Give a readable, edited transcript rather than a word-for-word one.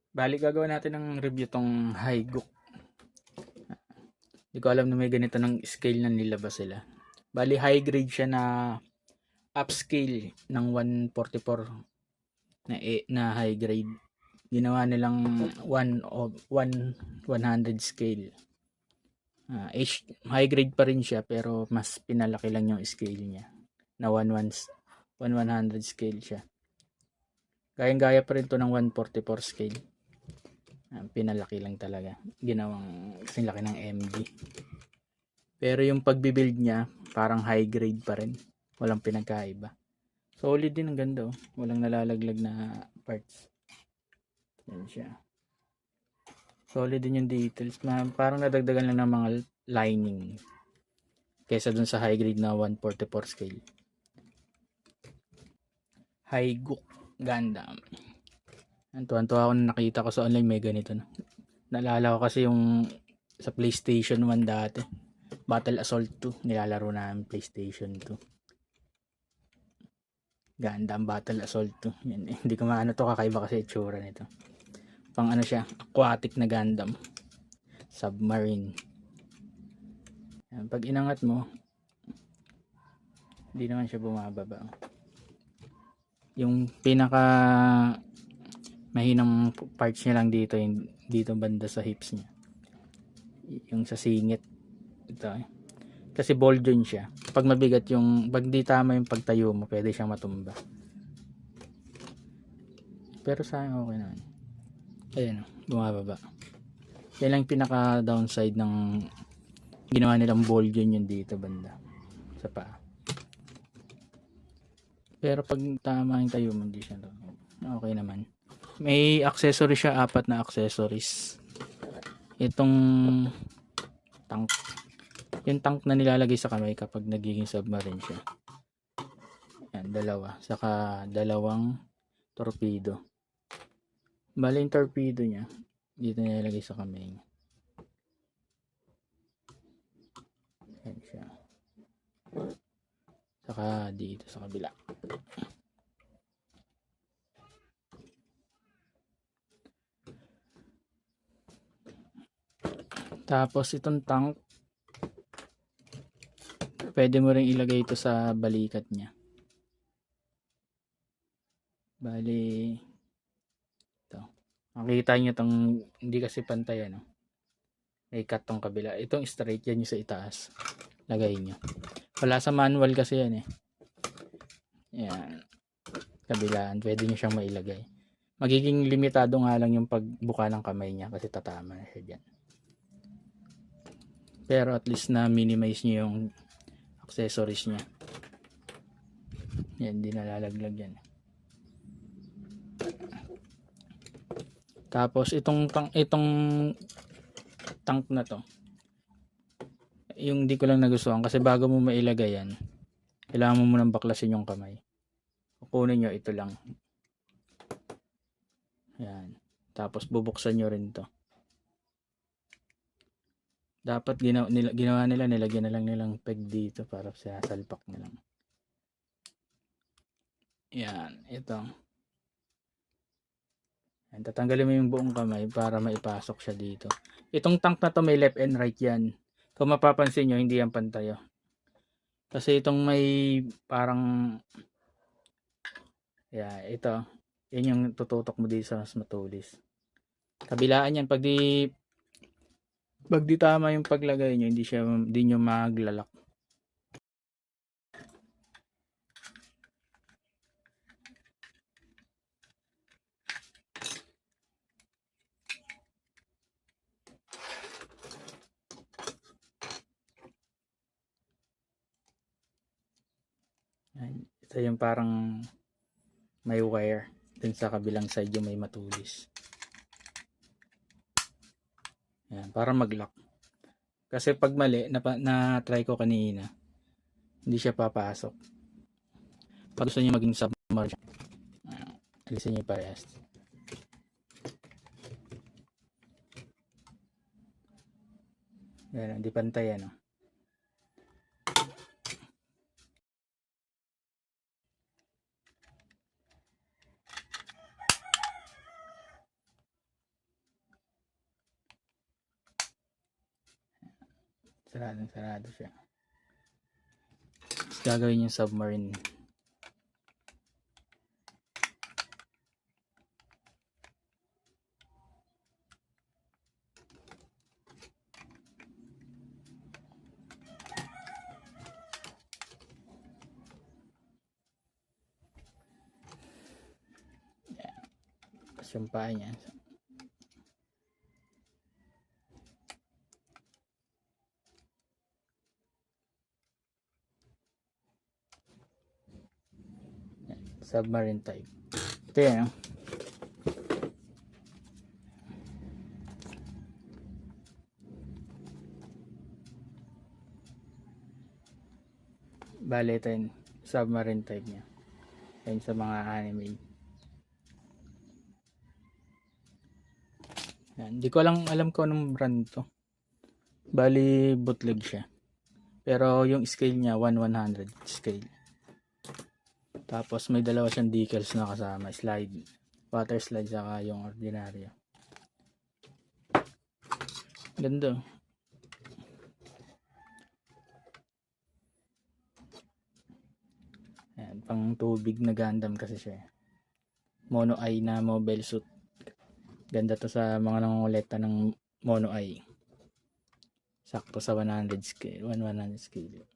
Bali gagawa natin ng review tong Hyguk. Hindi ko alam na may ganito ng scale na nilabas sila. Bali high grade siya na upscale ng 144 na high grade. Ginawa nilang 100 scale. High grade pa rin siya pero mas pinalaki lang yung scale niya. Na 100 scale siya. Gayang-gaya pa rin to ng 144 scale. Pinalaki lang talaga. Ginawang kasing laki ng MD. Pero yung pagbibuild niya, parang high grade pa rin. Walang pinagkaiba. Solid din, ang ganda oh. Walang nalalaglag na parts. Yan siya. Solid din yung details. Parang nadagdagan lang ng mga lining. Kesa dun sa high grade na 144 scale. Hyguk Gundam. Tuwan-tuwa ako na nakita ko sa online may ganito na. Naalala ko kasi yung sa PlayStation 1 dati. Battle Assault 2. Nilalaro namin PlayStation 2. Gundam Battle Assault 2. Yan, hindi ko maano to, kakaiba kasi itsura nito. Pang ano siya, aquatic na Gundam. Submarine. Yan, pag inangat mo, hindi naman siya bumababa. Yung pinaka mahinang parts niya lang dito, yung dito banda sa hips niya. Yung sa singit. Ito eh. Kasi ball joint siya. Pag mabigat yung, pag di tama yung pagtayo mo, pwede siyang matumba. Pero sa akin okay naman. Ayan, bumababa. Yan lang pinaka downside ng ginawa nilang ball joint yung dito banda sa paa. Pero pag tama yung tayo mo, hindi siya okay naman. May accessory siya, 4 na accessories. Itong tank, yung tank na nilalagay sa kamay kapag nagiging submarine siya. Yan, dalawa. Saka dalawang torpedo. Bali yung torpedo niya, dito nilalagay sa kamay niya. Yan siya. Saka dito sa kabila. Tapos itong tank, pwede mo ring ilagay ito sa balikat niya. Bali ito. Makikita niyo tong hindi kasi pantay ano. May cut tong kabila. Itong straight yan yung sa itaas. Lagay niyo. Wala sa manual kasi yan eh. Yan. Kabilaan, pwede niyo siyang mailagay. Magiging limitado nga lang yung pagbuka ng kamay niya kasi tatama na siya dyan. Pero at least na minimize niyo yung accessories niya. Yan, di nalalaglag yan. Tapos itong tank na to, yung di ko lang nagustuhan kasi bago mo mailagay yan, kailangan mo munang baklasin yung kamay. Kukunin nyo ito lang. Yan. Tapos bubuksan nyo rin to. Dapat ginawa nila, nilagyan na lang nilang peg dito para sa salpak na lang. Yan, ito. Yan, tatanggalin mo yung buong kamay para maipasok siya dito. Itong tank na to may left and right yan. Kung mapapansin nyo, hindi yan pantayo. Kasi itong may parang ito. Yan yung tututok mo dito sa mas matulis. Kabilaan yan, pag di tama yung paglagay nyo, hindi nyo maglalak. Ito yung parang may wire. Dun sa kabilang side yung may matulis. Yan, para mag-lock. Kasi pag mali, na-try ko kanina, hindi siya papasok. Pag gusto niyo maging submarine, alisin niyo parehas. Yan, hindi pantay ano. Sarado siya. Tapos gagawin yung submarine. Tapos yung paa niya. Submarine type. Ito yan. Bale, ito yung submarine type niya. Yan sa mga anime. Yan. Hindi ko alam ko anong brand to. Bali, bootleg siya. Pero yung scale niya, 1/100 scale. Tapos may dalawa siyang decals na kasama. Slide. Water slide saka yung ordinaryo. Ganda. Yan, pang tubig na Gundam kasi siya. Mono eye na mobile suit. Ganda to sa mga nangongolekta ng mono eye. Sakto sa 100 scale, 1/100 scale.